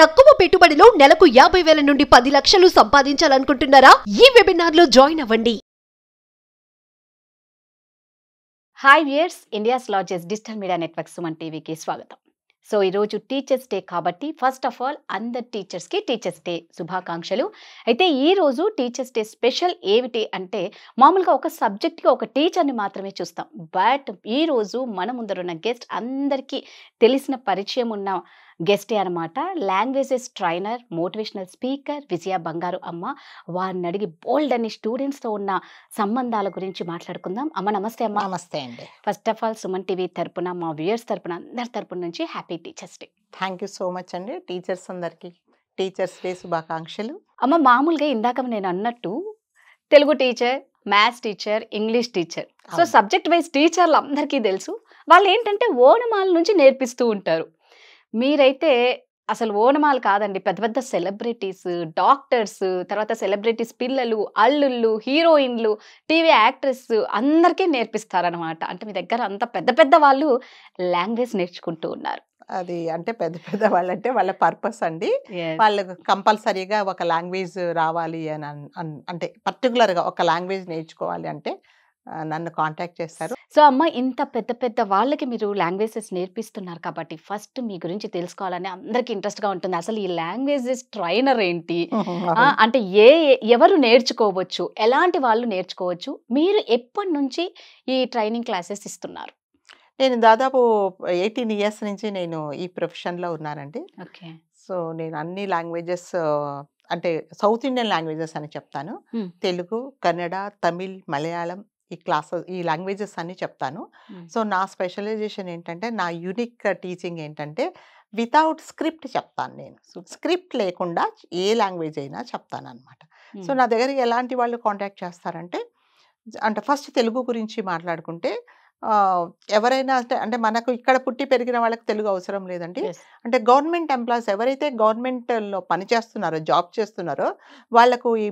తక్కువ పెట్టుబడిలో నెలకు 50,000 నుండి 10 లక్షలు సంపాదించాలనుకుంటున్నారా? ఈ వెబినార్ లో జాయిన్ అవ్వండి. Hi viewers, India's largest digital media network Suman టీవీకి స్వాగతం. సో ఈరోజు టీచర్స్ డే కాబట్టి ఫస్ట్ ఆఫ్ ఆల్ అందరు టీచర్స్కి టీచర్స్ డే శుభాకాంక్షలు. అయితే ఈరోజు టీచర్స్ డే స్పెషల్ ఏమిటి అంటే, మామూలుగా ఒక సబ్జెక్ట్కి ఒక టీచర్ని మాత్రమే చూస్తాం. బట్ ఈరోజు మన ముందరున్న గెస్ట్ అందరికీ తెలిసిన పరిచయం ఉన్న గెస్టే అనమాట. లాంగ్వేజెస్ ట్రైనర్, మోటివేషనల్ స్పీకర్ విజయ బంగారు అమ్మ. వారిని అడిగి బోల్డ్ అని స్టూడెంట్స్తో ఉన్న సంబంధాల గురించి మాట్లాడుకుందాం. అమ్మ నమస్తే అమ్మ. నమస్తే అండి. First of all Suman TV తరపున, మా వ్యూయర్స్ తరపున, అందరి తరపున నుంచి happy teachers day. Thank you so much అండి. టీచర్స్ అందరికీ టీచర్స్ డే శుభాకాంక్షలు. అమ్మ మామూలుగా ఇందాక నేను అన్నట్టు Telugu teacher, maths teacher, English teacher, so subject wise టీచర్లు అందరికీ తెలుసు. వాళ్ళు ఏంటంటే ఓనమాల నుంచి నేర్పిస్తూ ఉంటారు. మీరైతే అసలు ఓనమాలు కాదండి, పెద్ద పెద్ద సెలబ్రిటీస్, డాక్టర్స్, తర్వాత సెలబ్రిటీస్ పిల్లలు, అల్లుళ్ళు, హీరోయిన్లు, టీవీ యాక్ట్రెస్ అందరికీ నేర్పిస్తారనమాట. అంటే మీ దగ్గర అంత పెద్ద పెద్ద వాళ్ళు లాంగ్వేజ్ నేర్చుకుంటూ ఉన్నారు. అది అంటే పెద్ద పెద్ద వాళ్ళంటే వాళ్ళ పర్పస్ అండి. వాళ్ళకు కంపల్సరీగా ఒక లాంగ్వేజ్ రావాలి అని అంటే పర్టికులర్గా ఒక లాంగ్వేజ్ నేర్చుకోవాలి అంటే నన్ను కాంటాక్ట్ చేస్తారు. సో అమ్మ, ఇంత పెద్ద పెద్ద వాళ్ళకి మీరు లాంగ్వేజెస్ నేర్పిస్తున్నారు కాబట్టి ఫస్ట్ మీ గురించి తెలుసుకోవాలని అందరికి ఇంట్రెస్ట్గా ఉంటుంది. అసలు ఈ లాంగ్వేజెస్ ట్రైనర్ ఏంటి, అంటే ఎవరు నేర్చుకోవచ్చు, ఎలాంటి వాళ్ళు నేర్చుకోవచ్చు, మీరు ఎప్పటి నుంచి ఈ ట్రైనింగ్ క్లాసెస్ ఇస్తున్నారు? నేను దాదాపు 18 years నుంచి నేను ఈ ప్రొఫెషన్లో ఉన్నానండి. ఓకే. సో నేను అన్ని లాంగ్వేజెస్ అంటే సౌత్ ఇండియన్ లాంగ్వేజెస్ అని చెప్తాను. తెలుగు, కన్నడ, తమిళ్, మలయాళం, ఈ లాంగ్వేజెస్ అన్ని చెప్తాను. సో నా స్పెషలైజేషన్ ఏంటంటే, నా యూనిక్ టీచింగ్ ఏంటంటే వితౌట్ స్క్రిప్ట్ చెప్తాను. నేను స్క్రిప్ట్ లేకుండా ఏ లాంగ్వేజ్ అయినా చెప్తాను అనమాట. సో నా దగ్గరికి ఎలాంటి వాళ్ళు కాంటాక్ట్ చేస్తారంటే, అంటే ఫస్ట్ తెలుగు గురించి మాట్లాడుకుంటే, ఎవరైనా అంటే మనకు ఇక్కడ పుట్టి పెరిగిన వాళ్ళకి తెలుగు అవసరం లేదండి. అంటే గవర్నమెంట్ ఎంప్లాయీస్ ఎవరైతే గవర్నమెంట్లో పనిచేస్తున్నారో, జాబ్ చేస్తున్నారో, వాళ్ళకు ఈ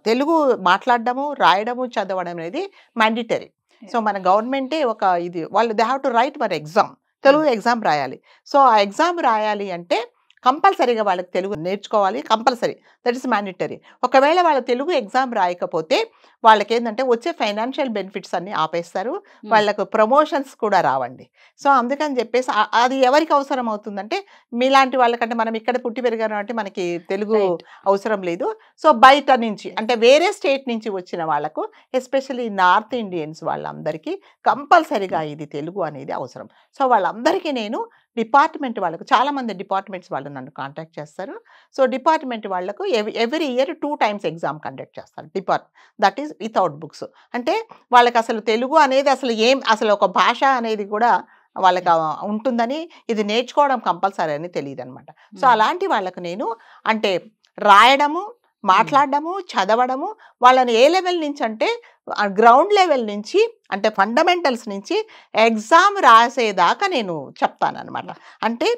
తెలుగు మాట్లాడడము, రాయడము, చదవడం అనేది మ్యాండేటరీ. సో మన గవర్నమెంటే ఒక ఇది వాళ్ళు they have to right for exam, Telugu exam రాయాలి. సో ఆ ఎగ్జామ్ రాయాలి అంటే కంపల్సరీగా వాళ్ళకి తెలుగు నేర్చుకోవాలి, కంపల్సరీ, దట్ ఇస్ మ్యాండేటరీ. ఒకవేళ వాళ్ళ తెలుగు ఎగ్జామ్ రాయకపోతే వాళ్ళకి ఏంటంటే వచ్చే ఫైనాన్షియల్ బెనిఫిట్స్ అన్నీ ఆపేస్తారు, వాళ్ళకు ప్రమోషన్స్ కూడా రావండి. సో అందుకని చెప్పేసి అది ఎవరికి అవసరం అవుతుందంటే, మీలాంటి వాళ్ళకంటే మనం ఇక్కడ పుట్టి పెరిగారు అంటే మనకి తెలుగు అవసరం లేదు. సో బయట నుంచి అంటే వేరే స్టేట్ నుంచి వచ్చిన వాళ్ళకు, ఎస్పెషల్లీ నార్త్ ఇండియన్స్ వాళ్ళందరికీ కంపల్సరీగా ఇది తెలుగు అనేది అవసరం. సో వాళ్ళందరికీ నేను డిపార్ట్మెంట్ వాళ్ళకు, చాలామంది డిపార్ట్మెంట్స్ వాళ్ళు నన్ను కాంటాక్ట్ చేస్తారు. సో డిపార్ట్మెంట్ వాళ్ళకు every year 2 times exam conduct చేస్తారు. That is without books. అంటే వాళ్ళకి అసలు తెలుగు అనేది అసలు ఒక భాష అనేది కూడా వాళ్ళకి ఉంటుందని, ఇది నేర్చుకోవడం కంపల్సరీ అని తెలియదు అనమాట. సో అలాంటి వాళ్ళకు నేను అంటే రాయడము, మాట్లాడడము, చదవడము, వాళ్ళని ఏ లెవెల్ నుంచి అంటే గ్రౌండ్ లెవెల్ నుంచి, అంటే ఫండమెంటల్స్ నుంచి ఎగ్జామ్ రాసేదాకా నేను చెప్తానమాట. అంటే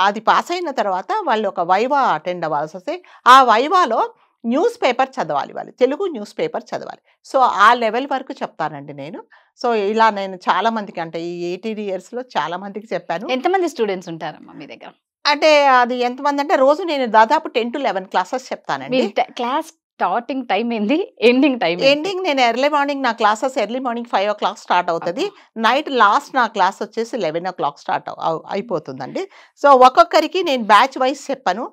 అది పాస్ అయిన తర్వాత వాళ్ళు ఒక వైవా అటెండ్ అవ్వాల్సి వస్తే, ఆ వైవాలో న్యూస్ పేపర్ చదవాలి, వాళ్ళు తెలుగు న్యూస్ పేపర్ చదవాలి. సో ఆ లెవెల్ వరకు చెప్తానండి నేను. సో ఇలా నేను చాలా మందికి, అంటే ఈ 18 yearsలో చాలా మందికి చెప్పాను. ఎంతమంది స్టూడెంట్స్ ఉంటారమ్మా మీ దగ్గర? అంటే అది ఎంతమంది అంటే, రోజు నేను దాదాపు 10 to 11 classes చెప్తానండి. క్లాస్ స్టార్టింగ్ టైం ఏంది, ఎండింగ్ టైం? ఎండింగ్ నేను ఎర్లీ మార్నింగ్, నా classes early morning 5 o'clock start అవుతుంది. నైట్ లాస్ట్ నా క్లాస్ వచ్చేసి 11 o'clock స్టార్ట్ అయిపోతుందండి. సో ఒక్కొక్కరికి నేను బ్యాచ్ వైజ్ చెప్పాను,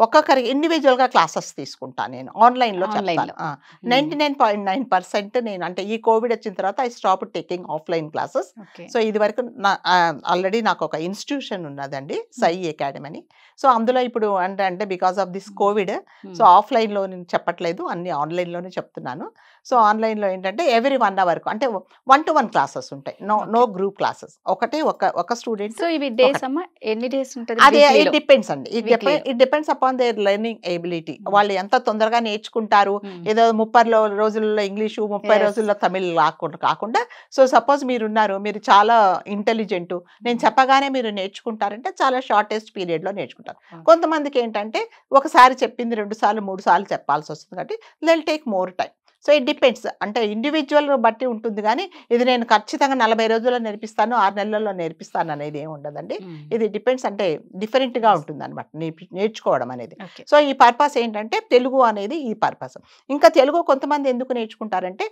ఒక్కొక్కరికి ఇండివిజువల్గా క్లాసెస్ తీసుకుంటాను. నేను ఆన్లైన్లో చెప్తాను. 99.9% నేను, అంటే ఈ కోవిడ్ వచ్చిన తర్వాత I stop taking offline classes. So ఇది వరకు ఆల్రెడీ నాకు ఒక ఇన్స్టిట్యూషన్ ఉన్నదండి, సై అకాడమీ అని. సో అందులో ఇప్పుడు అంటే because of this Covid, so ఆఫ్లైన్లో నేను చెప్పట్లేదు, అన్ని ఆన్లైన్లోనే చెప్తున్నాను. సో ఆన్లైన్లో ఏంటంటే ఎవ్రీ 1 hour అంటే 1-to-1 క్లాసెస్ ఉంటాయి, నో గ్రూప్ క్లాసెస్. ఒక స్టూడెంట్. సో ఇవి డేస్ అమ్మా, ఎన్ని డేస్ ఉంటుంది? అదే ఇట్ డిపెండ్స్ అండి, it depends upon there learning ability. వాళ్ళు ఎంత తొందరగా నేర్చుకుంటారు. ఏదో 30 రోజుల్లో ఇంగ్లీషు, 30 రోజుల్లో తమిళ్ కాకుండా, సో సపోజ్ మీరున్నారు, మీరు చాలా ఇంటెలిజెంట్, నేను చెప్పగానే మీరు నేర్చుకుంటారంటే చాలా షార్టెస్ట్ పీరియడ్లో నేర్చుకుంటారు. కొంతమందికి ఏంటంటే ఒకసారి చెప్పింది 2 సార్లు 3 సార్లు చెప్పాల్సి వస్తుంది, కాబట్టి they will take more time. So it depends, అంటే ఇండివిజువల్ బట్టి ఉంటుంది కానీ ఇది నేను ఖచ్చితంగా 40 రోజుల్లో నేర్పిస్తాను, 6 నెలల్లో నేర్పిస్తాను అనేది ఏమి ఉండదండి. ఇది డిపెండ్స్, అంటే డిఫరెంట్గా ఉంటుంది అనమాట నేర్చుకోవడం అనేది. సో ఈ పర్పస్ ఏంటంటే తెలుగు అనేది ఈ పర్పస్. ఇంకా తెలుగు కొంతమంది ఎందుకు నేర్చుకుంటారంటే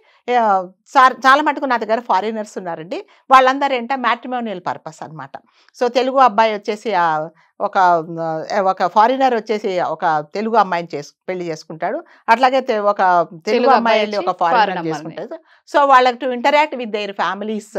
చాలా మటుకు నా దగ్గర ఫారినర్స్ ఉన్నారండి, వాళ్ళందరూ ఏంటంటే మ్యాట్రిమోనియల్ పర్పస్ అనమాట. సో తెలుగు అబ్బాయి వచ్చేసి ఒక ఫారినర్ వచ్చేసి ఒక తెలుగు అమ్మాయిని పెళ్లి చేసుకుంటాడు, అట్లాగే ఒక తెలుగు అమ్మాయి ఒక ఫారినర్ చేసుకుంటాడు. సో వాళ్ళకి to interact with their families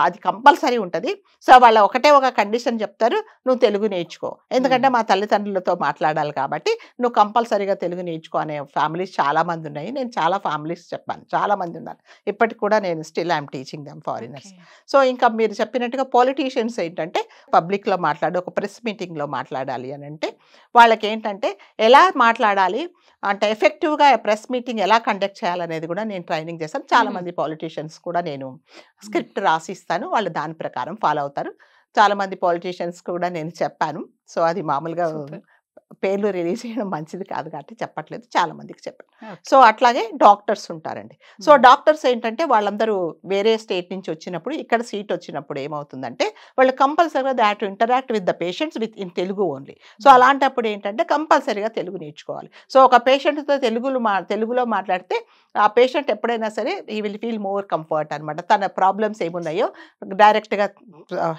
అది కంపల్సరీ ఉంటుంది. సో వాళ్ళ ఒక కండిషన్ చెప్తారు, నువ్వు తెలుగు నేర్చుకో, ఎందుకంటే మా తల్లిదండ్రులతో మాట్లాడాలి కాబట్టి నువ్వు కంపల్సరీగా తెలుగు నేర్చుకో అనే ఫ్యామిలీస్ చాలా మంది ఉన్నాయి. నేను చాలా ఫ్యామిలీస్ చెప్పాను, చాలా మంది ఉన్నారు ఇప్పటికి కూడా. నేను still I'm teaching them foreigners. So ఇంకా మీరు చెప్పినట్టుగా పొలిటీషియన్స్ ఏంటంటే పబ్లిక్లో మాట్లాడి ఒక ప్రెస్ మీటింగ్లో మాట్లాడాలి అని అంటే వాళ్ళకి ఏంటంటే ఎలా మాట్లాడాలి అంటే ఎఫెక్టివ్గా ప్రెస్ మీటింగ్ ఎలా కండక్ట్ చేయాలనేది కూడా నేను ట్రైనింగ్ చేస్తాను. చాలా మంది పొలిటీషియన్స్ కూడా నేను స్క్రిప్ట్ రాసిస్తాను, వాళ్ళు దాని ప్రకారం ఫాలో అవుతారు. చాలా మంది పొలిటీషియన్స్ కూడా నేను చెప్పాను. సో అది మామూలుగా పేర్లు రిలీజ్ చేయడం మంచిది కాదు కాబట్టి చెప్పట్లేదు, చాలా మందికి చెప్పాను. సో అట్లాగే డాక్టర్స్ ఉంటారండి. సో డాక్టర్స్ ఏంటంటే వాళ్ళందరూ వేరే స్టేట్ నుంచి వచ్చినప్పుడు ఇక్కడ సీట్ వచ్చినప్పుడు ఏమవుతుందంటే వాళ్ళు కంపల్సరీగా they have to interact with the patients with in Telugu only. So అలాంటప్పుడు ఏంటంటే కంపల్సరీగా తెలుగు నేర్చుకోవాలి. సో ఒక పేషెంట్తో తెలుగులో మాట్లాడితే ఆ పేషెంట్ ఎప్పుడైనా సరే ఈ విల్ ఫీల్ మోర్ కంఫర్ట్ అనమాట. తన ప్రాబ్లమ్స్ ఏమున్నాయో డైరెక్ట్గా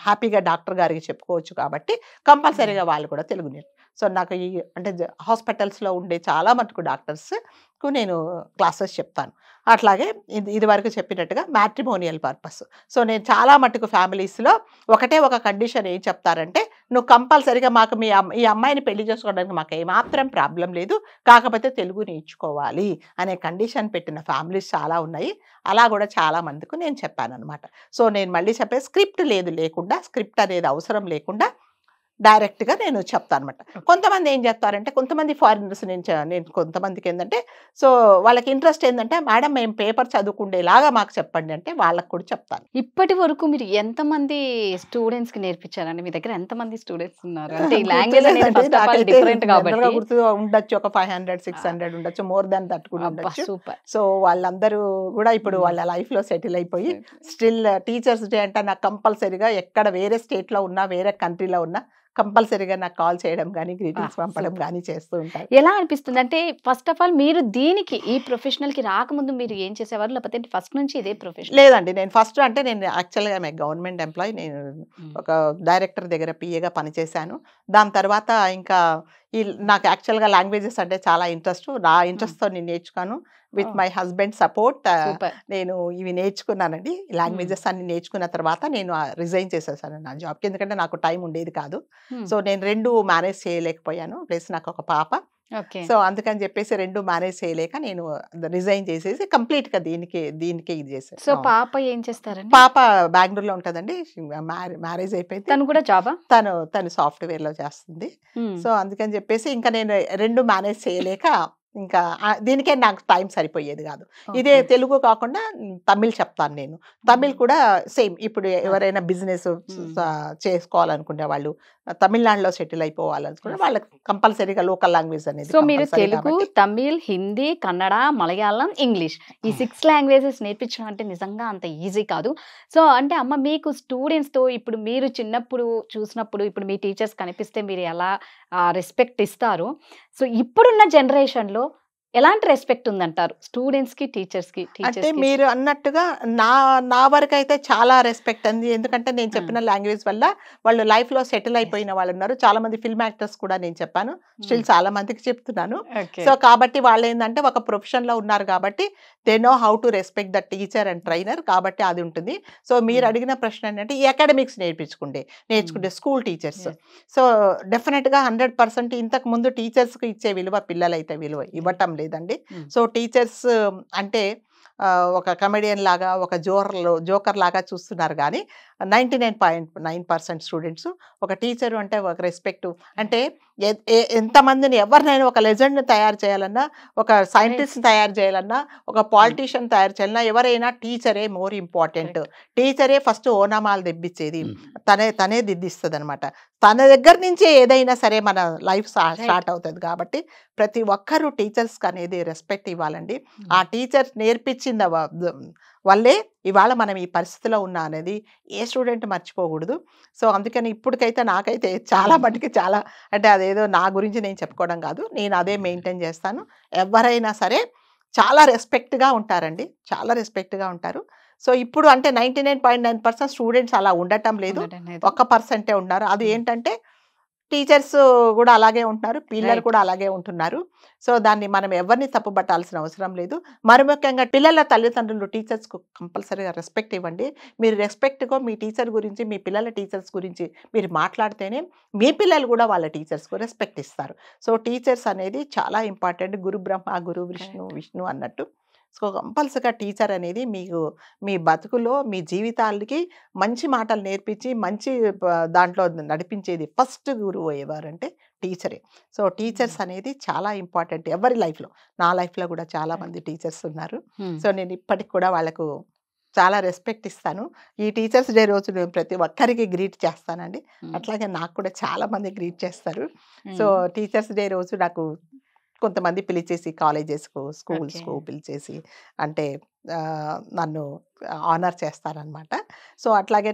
హ్యాపీగా డాక్టర్ గారికి చెప్పుకోవచ్చు కాబట్టి కంపల్సరీగా వాళ్ళు కూడా తెలుగు సో నాకు ఈ అంటే హాస్పిటల్స్లో ఉండే చాలా మటుకు డాక్టర్స్కు నేను క్లాసెస్ చెప్తాను. అట్లాగే ఇది వరకు చెప్పినట్టుగా మ్యాట్రిమోనియల్ పర్పస్. సో నేను చాలా మటుకు ఫ్యామిలీస్లో ఒక కండిషన్ ఏం చెప్తారంటే, నువ్వు కంపల్సరీగా మాకు ఈ అమ్మాయిని పెళ్లి చేసుకోవడానికి మాకు ఏమాత్రం ప్రాబ్లం లేదు, కాకపోతే తెలుగు నేర్చుకోవాలి అనే కండిషన్ పెట్టిన ఫ్యామిలీస్ చాలా ఉన్నాయి. అలా కూడా చాలా మందికి నేను చెప్పాను అనమాట. సో నేను మళ్ళీ చెప్పే స్క్రిప్ట్ లేకుండా, స్క్రిప్ట్ అనేది అవసరం లేకుండా డైరెక్ట్గా నేను చెప్తాను అనమాట. కొంతమంది ఏం చెప్తారంటే, కొంతమంది ఫారినర్స్ నేను కొంతమందికి ఏంటంటే, సో వాళ్ళకి ఇంట్రెస్ట్ ఏంటంటే, మేడం మేము పేపర్ చదువుకుండేలాగా మాకు చెప్పండి అంటే వాళ్ళకి కూడా చెప్తాను. ఇప్పటి వరకు మీరు ఎంతమంది స్టూడెంట్స్కి నేర్పించారండి? మీ దగ్గర ఎంతమంది స్టూడెంట్స్ ఉన్నారు? అంటే ఈ లాంగ్వేజ్ అనేది డిఫరెంట్ కాబట్టి గుర్తు ఉండొచ్చు, ఒక 500-600 ఉండొచ్చు, మోర్ దాన్ దట్ కూడా ఉండొచ్చు. సూపర్. సో వాళ్ళందరూ కూడా ఇప్పుడు వాళ్ళ లైఫ్లో సెటిల్ అయిపోయి స్టిల్ టీచర్స్ డే అంటే నాకు కంపల్సరీగా ఎక్కడ వేరే స్టేట్లో ఉన్నా, వేరే కంట్రీలో ఉన్నా కంపల్సరీగా నాకు కాల్ చేయడం కానీ, గ్రీటింగ్స్ పంపడం కానీ చేస్తూ ఉంటారు. ఎలా అనిపిస్తుంది అంటే, ఫస్ట్ ఆఫ్ ఆల్ మీరు దీనికి ఈ ప్రొఫెషనల్కి రాకముందు మీరు ఏం చేసేవారు, లేకపోతే ఫస్ట్ నుంచి ఇదే ప్రొఫెషన్? లేదండి, నేను ఫస్ట్ అంటే నేను యాక్చువల్గా గవర్నమెంట్ ఎంప్లాయీ. నేను ఒక డైరెక్టర్ దగ్గర పిఏగా పనిచేశాను. దాని తర్వాత ఇంకా నాకు యాక్చువల్గా లాంగ్వేజెస్ అంటే చాలా ఇంట్రెస్ట్. నా ఇంట్రెస్ట్తో నేను నేర్చుకున్నాను. విత్ మై హస్బెండ్ సపోర్ట్ నేను ఇవి నేర్చుకున్నానండి. లాంగ్వేజెస్ అన్ని నేర్చుకున్న తర్వాత నేను రిజైన్ చేసేసాను నా జాబ్కి, ఎందుకంటే నాకు టైం ఉండేది కాదు. సో నేను 2 మేనేజ్ చేయలేకపోయాను, ప్లస్ నాకు ఒక పాప. సో అందుకని చెప్పేసి 2 మేనేజ్ చేయలేక నేను రిజైన్ చేసేసి కంప్లీట్గా దీనికి ఇది చేశాను. సో పాప ఏం చేస్తారండి? పాప బెంగళూరులో ఉంటుందండి, మ్యారేజ్ అయిపోయింది. తను కూడా జాబా? తను సాఫ్ట్వేర్లో చేస్తుంది. సో అందుకని చెప్పేసి ఇంకా నేను 2 మేనేజ్ చేయలేక ఇంకా దీనికే నాకు టైం సరిపోయేది కాదు. ఇదే తెలుగు కాకుండా తమిళ్ చెప్తాను నేను. తమిళ్ కూడా సేమ్, ఇప్పుడు ఎవరైనా బిజినెస్ చేసుకోవాలనుకునే వాళ్ళు, తమిళనాడులో సెటిల్ అయిపోవాలనుకునే వాళ్ళకి కంపల్సరీగా లోకల్ లాంగ్వేజ్ అనేది. సో మీరు తెలుగు, తమిళ్, హిందీ, కన్నడ, మలయాళం, ఇంగ్లీష్ ఈ 6 లాంగ్వేజెస్ నేర్పించడం అంటే నిజంగా అంత ఈజీ కాదు. సో అంటే అమ్మ, మీకు స్టూడెంట్స్తో ఇప్పుడు మీరు చిన్నప్పుడు చూసినప్పుడు ఇప్పుడు మీ టీచర్స్ కనిపిస్తే మీరు ఎలా రెస్పెక్ట్ ఇస్తారు? సో ఇప్పుడున్న జనరేషన్లో ఎలాంటి రెస్పెక్ట్ ఉందంటారు స్టూడెంట్స్కి, టీచర్స్కి? అంటే మీరు అన్నట్టుగా నా వరకు అయితే చాలా రెస్పెక్ట్ ఉంది. ఎందుకంటే నేను చెప్పిన లాంగ్వేజ్ వల్ల వాళ్ళు లైఫ్లో సెటిల్ అయిపోయిన వాళ్ళు ఉన్నారు. చాలా మంది ఫిల్మ్ యాక్టర్స్ కూడా నేను చెప్పాను, స్టిల్ చాలా మందికి చెప్తున్నాను. సో కాబట్టి వాళ్ళు ఏంటంటే ఒక ప్రొఫెషన్లో ఉన్నారు కాబట్టి they know how to respect the teacher and trainer, కాబట్టి అది ఉంటుంది. సో మీరు అడిగిన ప్రశ్న ఏంటంటే ఈ అకాడమిక్స్ నేర్చుకుంటే స్కూల్ టీచర్స్, సో డెఫినెట్గా 100% ఇంతకు ముందు టీచర్స్కి ఇచ్చే విలువ పిల్లలైతే విలువ ఇవ్వటం లేదండి. సో టీచర్స్ అంటే ఒక కమెడియన్ లాగా, ఒక జోకర్ లాగా చూస్తున్నారు కానీ 99.9% స్టూడెంట్స్ ఒక టీచర్ అంటే ఒక రెస్పెక్ట్. అంటే ఎంతమందిని ఎవరినైనా ఒక లెజెండ్ని తయారు చేయాలన్నా, ఒక సైంటిస్ట్ని తయారు చేయాలన్నా, ఒక పాలిటీషియన్ తయారు చేయాలన్నా ఎవరైనా టీచరే మోర్ ఇంపార్టెంట్. టీచరే ఫస్ట్ ఓనామాలు తెప్పించేది, తనే దిద్దిస్తుంది అనమాట. తన దగ్గర నుంచే ఏదైనా సరే మన లైఫ్ స్టార్ట్ అవుతుంది. కాబట్టి ప్రతి ఒక్కరూ టీచర్స్కి అనేది రెస్పెక్ట్ ఇవ్వాలండి. ఆ టీచర్ నేర్పించింది వల్లే ఇవాళ మనం ఈ పరిస్థితిలో ఉన్నా అనేది ఏ స్టూడెంట్ మర్చిపోకూడదు. సో అందుకని ఇప్పటికైతే నాకైతే చాలా మటుకు చాలా, అంటే అదేదో నా గురించి నేను చెప్పుకోవడం కాదు, నేను అదే మెయింటైన్ చేస్తాను. ఎవరైనా సరే చాలా రెస్పెక్ట్గా ఉంటారండి, చాలా రెస్పెక్ట్గా ఉంటారు. సో ఇప్పుడు అంటే 99.9% స్టూడెంట్స్ అలా ఉండటం లేదు, 1% ఉన్నారు. అది ఏంటంటే టీచర్స్ కూడా అలాగే ఉంటున్నారు, పిల్లలు కూడా అలాగే ఉంటున్నారు. సో దాన్ని మనం ఎవరిని తప్పుపట్టాల్సిన అవసరం లేదు. మరి ముఖ్యంగా పిల్లల తల్లిదండ్రులు టీచర్స్కు కంపల్సరీగా రెస్పెక్ట్ ఇవ్వండి. మీరు రెస్పెక్ట్గా మీ టీచర్ గురించి, మీ పిల్లల టీచర్స్ గురించి మీరు మాట్లాడితేనే మీ పిల్లలు కూడా వాళ్ళ టీచర్స్కు రెస్పెక్ట్ ఇస్తారు. సో టీచర్స్ అనేది చాలా ఇంపార్టెంట్. గురు బ్రహ్మ గురు విష్ణు అన్నట్టు. సో కంపల్సరిగా టీచర్ అనేది మీకు మీ బతుకులో మీ జీవితాలకి మంచి మాటలు నేర్పించి మంచి దాంట్లో నడిపించేది ఫస్ట్ గురువు ఎవరంటే టీచరే. సో టీచర్స్ అనేది చాలా ఇంపార్టెంట్ ఎవరి లైఫ్లో. నా లైఫ్లో కూడా చాలా మంది టీచర్స్ ఉన్నారు. సో నేను ఇప్పటికి కూడా వాళ్ళకు చాలా రెస్పెక్ట్ ఇస్తాను. ఈ టీచర్స్ డే రోజు నేను ప్రతి ఒక్కరికి గ్రీట్ చేస్తానండి. అట్లాగే నాకు కూడా చాలా మంది గ్రీట్ చేస్తారు. సో టీచర్స్ డే రోజు నాకు కొంతమంది పిలిచేసి కాలేజెస్కు స్కూల్స్కు పిలిచేసి అంటే నన్ను ఆనర్ చేస్తారనమాట. సో అట్లాగే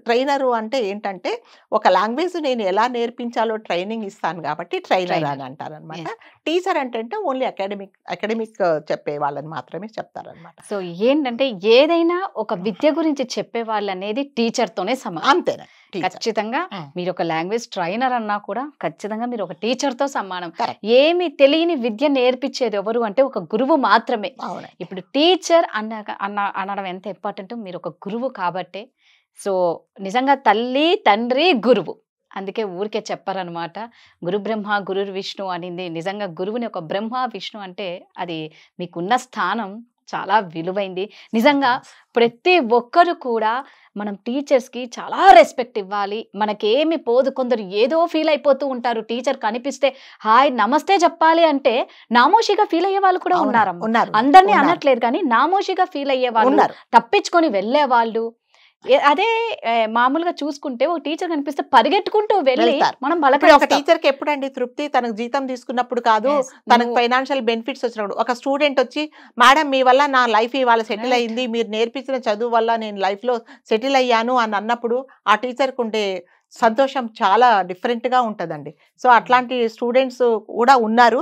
ట్రైనరు అంటే ఏంటంటే ఒక లాంగ్వేజ్ నేను ఎలా నేర్పించాలో ట్రైనింగ్ ఇస్తాను కాబట్టి ట్రైనర్ అని అంటారనమాట. టీచర్ అంటే ఓన్లీ అకాడమిక్ చెప్పే వాళ్ళని మాత్రమే చెప్తారనమాట. సో ఏంటంటే ఏదైనా ఒక విద్య గురించి చెప్పే వాళ్ళు అనేది టీచర్తోనే సమానం. అంతేనా? ఖచ్చితంగా మీరు ఒక లాంగ్వేజ్ ట్రైనర్ అన్నా కూడా ఖచ్చితంగా మీరు ఒక టీచర్తో సమానం. ఏమి తెలియని విద్య నేర్పించేది ఎవరు అంటే ఒక గురువు మాత్రమే. ఇప్పుడు టీచర్ అనడం ఎంత ఇంపార్టెంట్, మీరు ఒక గురువు కాబట్టే. సో నిజంగా తల్లి తండ్రి గురువు, అందుకే ఊరికే చెప్పారనమాట. గురు బ్రహ్మ గురు విష్ణు అనింది. నిజంగా గురువుని ఒక బ్రహ్మ విష్ణు అంటే అది మీకున్న స్థానం చాలా విలువైంది. నిజంగా ప్రతి ఒక్కరు కూడా మనం టీచర్స్కి చాలా రెస్పెక్ట్ ఇవ్వాలి. మనకేమి పోదు, కొందరు ఏదో ఫీల్ అయిపోతూ ఉంటారు. టీచర్ కనిపిస్తే హాయ్ నమస్తే చెప్పాలి అంటే నామోషిగా ఫీల్ అయ్యే వాళ్ళు కూడా ఉన్నారు. అందరినీ అనట్లేదు కానీ నామోషిగా ఫీల్ అయ్యే వాళ్ళు, తప్పించుకొని వెళ్ళే వాళ్ళు. అదే మామూలుగా చూసుకుంటే ఒక టీచర్ కనిపిస్తే పరిగెట్టుకుంటూ వెళ్ళి మనం ఒక టీచర్కి ఎప్పుడండి తృప్తి, తనకు జీతం తీసుకున్నప్పుడు కాదు, తనకు ఫైనాన్షియల్ బెనిఫిట్స్ వచ్చినప్పుడు. ఒక స్టూడెంట్ వచ్చి మేడం మీ వల్ల నా లైఫ్ ఇవాళ సెటిల్ అయింది, మీరు నేర్పించిన చదువు వల్ల నేను లైఫ్లో సెటిల్ అయ్యాను అని అన్నప్పుడు ఆ టీచర్కి ఉండే సంతోషం చాలా డిఫరెంట్గా ఉంటుందండి. సో అట్లాంటి స్టూడెంట్స్ కూడా ఉన్నారు.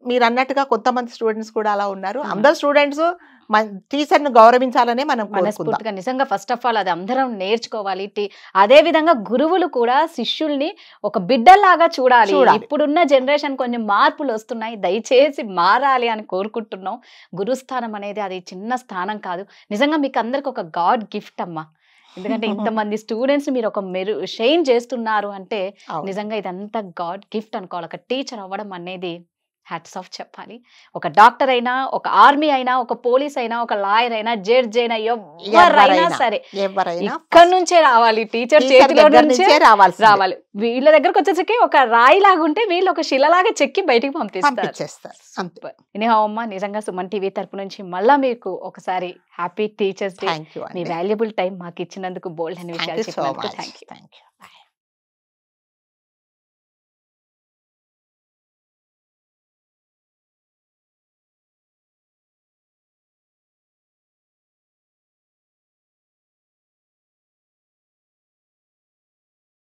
మీరు అన్నట్టుగా కొంతమంది స్టూడెంట్స్ కూడా అలా ఉన్నారు. అందరు స్టూడెంట్స్ టీచర్ని గౌరవించాలనే మనం మనస్ఫూర్తిగా నిజంగా ఫస్ట్ ఆఫ్ ఆల్ అది అందరం నేర్చుకోవాలి. అదే విధంగా గురువులు కూడా శిష్యుల్ని ఒక బిడ్డలాగా చూడాలి. ఇప్పుడున్న జనరేషన్ కొన్ని మార్పులు వస్తున్నాయి, దయచేసి మారాలి అని కోరుకుంటున్నాం. గురుస్థానం అనేది అది చిన్న స్థానం కాదు. నిజంగా మీకు అందరికి ఒక గాడ్ గిఫ్ట్ అమ్మా. ఎందుకంటే ఇంతమంది స్టూడెంట్స్ మీరు ఒక షైన్ చేస్తున్నారు అంటే నిజంగా ఇదంతా గాడ్ గిఫ్ట్ అనుకోవాలి. ఒక టీచర్ అవ్వడం అనేది హ్యాట్స్ ఆఫ్ చెప్పాలి. ఒక డాక్టర్ అయినా, ఒక ఆర్మీ అయినా, ఒక పోలీస్ అయినా, ఒక లాయర్ అయినా, జడ్జ్ అయినా, ఎవరైనా సరే ఇక్కడ నుంచే రావాలి. టీచర్ చేతిలో నుంచే రావాలి. వీళ్ళ దగ్గరకు వచ్చేసరికి ఒక రాయి లాగుంటే వీళ్ళు ఒక శిలలాగా చెక్కి బయటికి పంపిస్తారు. అమ్మా నిజంగా సుమన్ టీవీ తరపు నుంచి మళ్ళా మీకు ఒకసారి హ్యాపీ టీచర్స్ డే. మీ వాల్యుబుల్ టైం మాకు ఇచ్చినందుకు బోల్డ్ అనే విషయాలు చెప్పినందుకు థ్యాంక్ యూ.